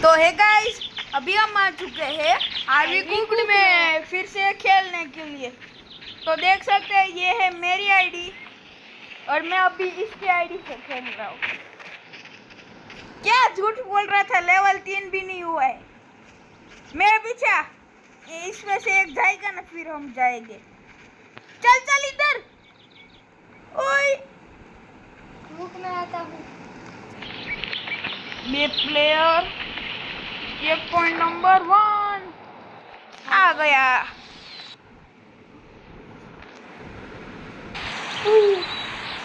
तो है गाइस, अभी हम आ चुके हैं आरवी कुकड में फिर से खेलने के लिए। तो देख सकते हैं ये है मेरी आईडी और मैं अभी इसकी आईडी से खेल रहा हूँ। क्या झूठ बोल रहा था, लेवल 3 भी नहीं हुआ है। मेरे पीछे इसमें से एक जाएगा ना, फिर हम जाएंगे। चल चल इधर। ओए रुक मैं आता हूँ। ये प्लेयर चेक पॉइंट नंबर 1 आ गया।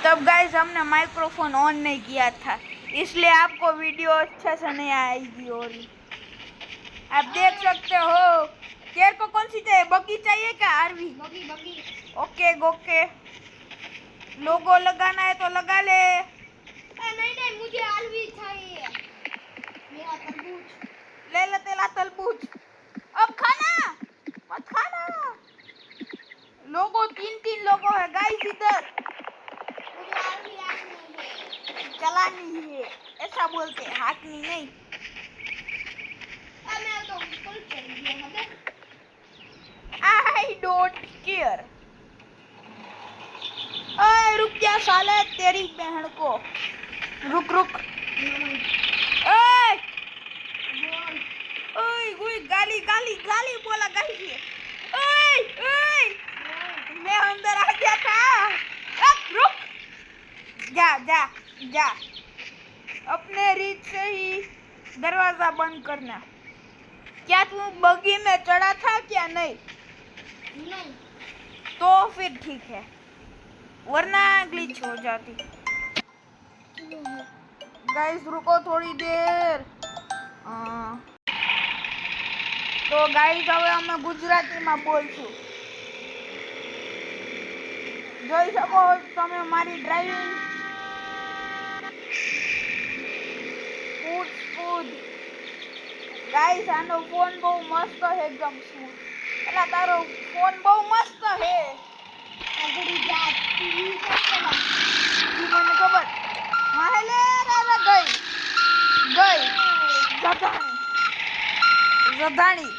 तब गाइस हमने माइक्रोफोन ऑन नहीं किया था, इसलिए आपको वीडियो अच्छे से नहीं आएगी। और आप देख सकते हो। तेरे को कौन सी चाहिए, बगी चाहिए क्या आरवी? बगी बगी। ओके ओके, लोगो लगाना है तो लगा ले। नहीं नहीं, मुझे आलवी चाहिए। मेरा तरबूज ले ले तेरा तरबूज। अब खाना मत खाना। लोगो 3-3 लोगो है गाइस इधर। मुझे आलवी आनी है। चलानी है ऐसा बोलते, हाथनी नहीं। मैं तो फुल चल गया है। I don't care. ओए रुक जा साले, तेरी बहन को। रुक रुक। ओए ओए ओए, गाली गाली गाली बोला गाइस ये। ओए ओए, मैं अंदर आ गया था। रुक जा जा जा, अपने रीत से ही दरवाजा बंद करना। क्या तू बगी में चढ़ा था क्या? नहीं नहीं। तो फिर ठीक है, वरना ग्लिच हो जाती। गाइस रुको थोड़ी देर। તો ગાઈસ હવે અમે ગુજરાતીમાં બોલશું। જોઈ શકો તમે મારી ડ્રાઇવિંગ સ્મૂથ। ગાઈસ આનો ફોન બહુ મસ્ત છે, એકદમ સ્મૂથ। એટલે તારો ફોન બહુ મસ્ત છે। अगली जात टीवी चला। ઈ મને ખબર। માહેલે રે ગઈ જધાણી જધાણી।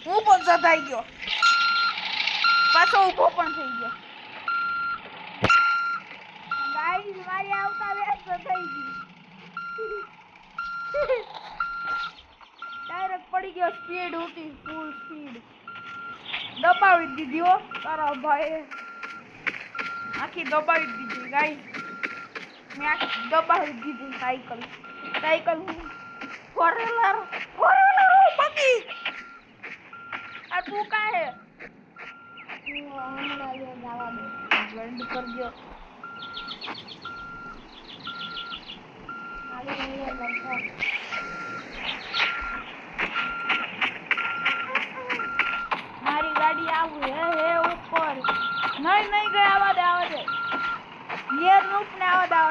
હું પણ જધાઈ ગયો, પાછો ઊભો પણ થઈ ગયો। ગાઈસ મારી આવતા વેત જધાઈ ગઈ। ડાયરેક્ટ પડી ગયો, સ્પીડ ઊંચી, ફૂલ સ્પીડ દબાવી દીધી હો તારા ભાઈએ। આખી દબાવી દીધી ગાઈસ, મેં આખી દબાવી દીધી। સાયકલ હું ફોર વ્હીલર બગી। આ તું કા હે? हमारा ये जावा दे। બંધ કરજો। आगे नहीं है लड़का। મારી ગાડી આવું હે ઉપર। નહીં નહીં ગઈ, આવા દે ગિયર રૂપ ને આવા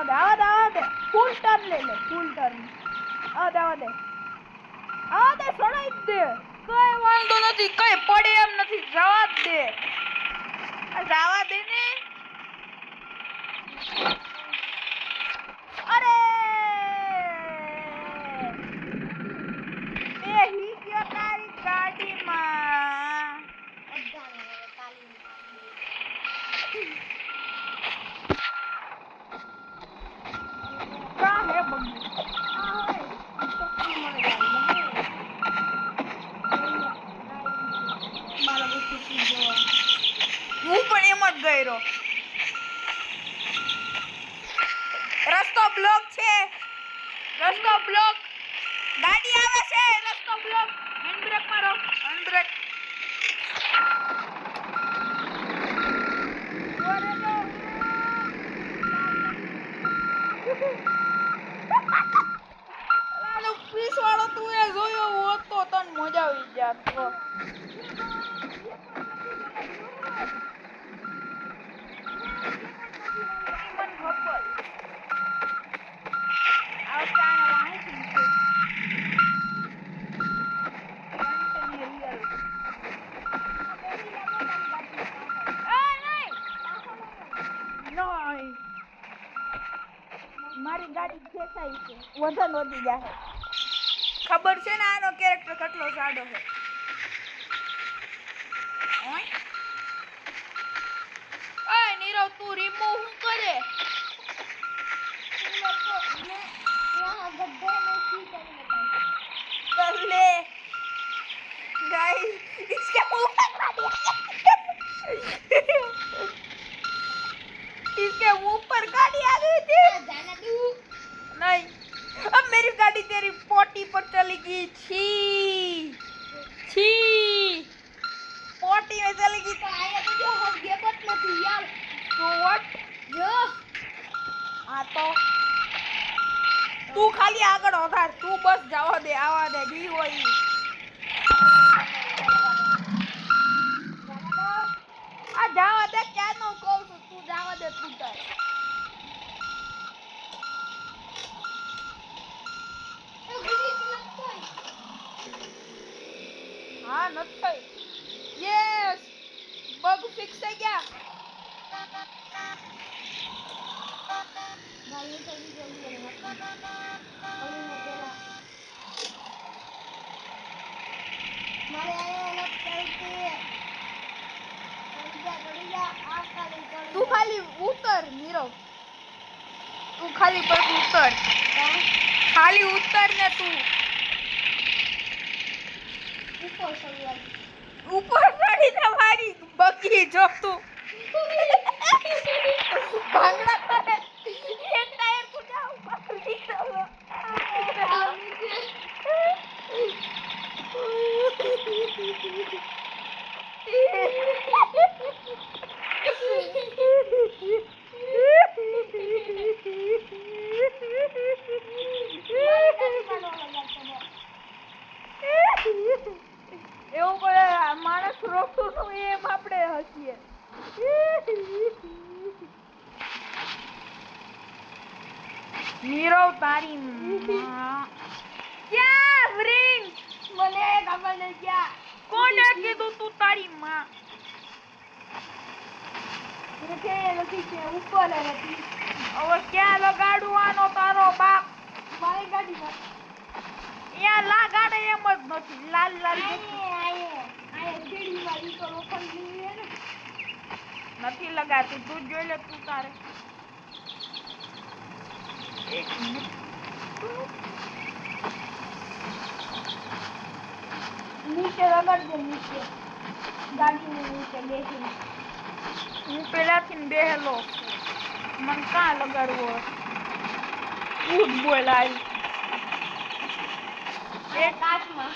દે ફૂલ ટર્ન લઈ લે, ફૂલ ટર્ન આવા દે સડાઈ જ દે। કઈ વાંધો નથી, કઈ પડે એમ નથી, જવા જ દે। આ જવા દે ને। અરે બેહી ગયો તારી ગાડીમાં। अड्डाने है ताली કા હે બગી? હું પણ એમ જ ગયો। રસ્તો બ્લોક છે, રસ્તો બ્લોક। ગાડી આવે છે, રસ્તો બ્લોક। હેન્ડબ્રેક મારો, હેન્ડબ્રેક। પીસ વાળો તું એ જોયો હોત તો તને મજા આવી જાત। મને ખબર આવતા વાંચી છે નહીં। મારી ગાડી ખેંચાઈ છે, વજન વધી જાય। ખબર છે ને આનો કેરેક્ટર કેટલો સાડો છે. ઓય ઓય નીરવ તું રિમૂવ હું કરે? तुम लोग को मैं यहाँ गड्ढे में सी करने बताऊँ. कर ले गाइस इसके मुंह पर काट दिया. इसके मुंह पर गाड़ी आ गई थी. जाना तू. नहीं अब मेरी गाड़ी तेरी पोटी पर चली गई. छी छी पोटी में चली गई. तो आया तो जो हम ये बात नहीं यार. तो व्हाट जो આ તો તું ખાલી આગળ વધાર. તું બસ જવા દે આવા દે જી હોય ઈ. આ જવા દે ક્યાંનો કહું છું. તું જવા દે તું તાર. तो ग्लिच मत कर. હા નથી થઈ. યસ બગ ફિક્સ થઈ ગયા. भाई ये सभी जल्दी करना. और मैं तेरा मारे आए ना करके गड़िया आप काले कर. તું ખાલી ઉતર નીરવ. તું ખાલી બસ ઉતર. ખાલી ઉતર ને તું. ऊपर चल. ઉપર ચડીને મારી બગી જો તું. ભાંગડા ખાતે એક ટાયર તું જા ઉપર નીકળો. એવું કોઈ માણસ રોકતું હતું એમ આપણે હસીએ. નીરવ તારી માં. ક્યાં વ્રિંગ? મને ખબર નહીં ક્યાં. કોને કીધું તું તારી માં? रुके रुकी के ऊपर है रखी. હવે ક્યાં લગાડવાનો તારો બાપ? मारी गाड़ी पर. અહીંયા લાગાડે એમ જ નથી. લાલ લાલ आए सीढ़ी वाली तो ओपन की है ना. નથી લગાડતું. તું જોઈ લે તું તારે. એક મિનિટ. नीचे रगड़ दे नीचे. गाड़ी में नीचे बैठी. હું પેલાથી ને બેહેલો. મને કાં લગાડવો? ગુડ બોય લાવી. एक काच में.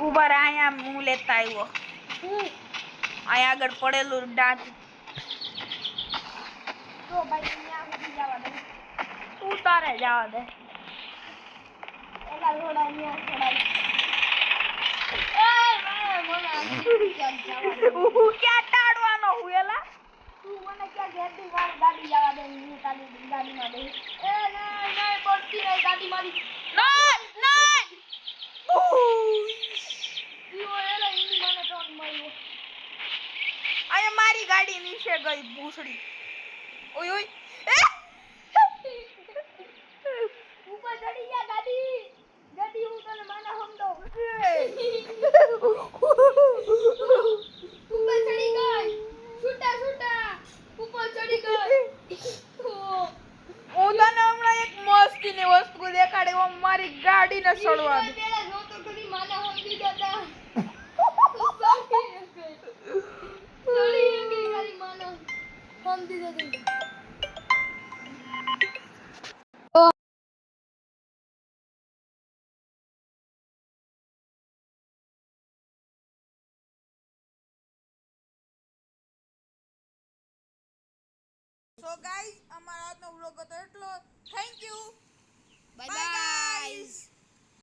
ઉભા રહે અહીંયા હું લેતા આવ્યો. અહીંયા આગળ પડેલું દાંત. तो भाई यहाँ उठी जावा दे. તું તારે જવા દે. एला थोड़ा यहाँ थोड़ा. ए મને क्या जावा दे. હું ક્યાં ટાળવાનો હું એલા? તું મને क्या घेरती मार गाड़ी जावा दे. नी ताली गाड़ी में दे. ए नहीं नहीं पड़ती नहीं गाड़ी मारी. નહીં નહીં. ઈઓ એલા ઈની મને ટોન માર્યો. અહીંયા મારી ગાડી નીચે ગઈ ભૂસડી. ઓય ઓય. ऊपर चढ़ी जा गाड़ी. गाड़ी હું તને માના હમદો. ऊपर चढ़ी गई. छूटा छूटा. ऊपर चढ़ी गई. હું તને હમણાં એક મસ્તીની વસ્તુ દેખાડે. હું મારી ગાડીને સડવા દે. પેલા જો તો ખરી માના હમદી જતા. ચડી ગઈ ખાલી માના હમદી જતી. સો ગાઈઝ અમારો આજનો વ્લોગ હતો એટલો. Thank you. Bye Bye, bye. guys.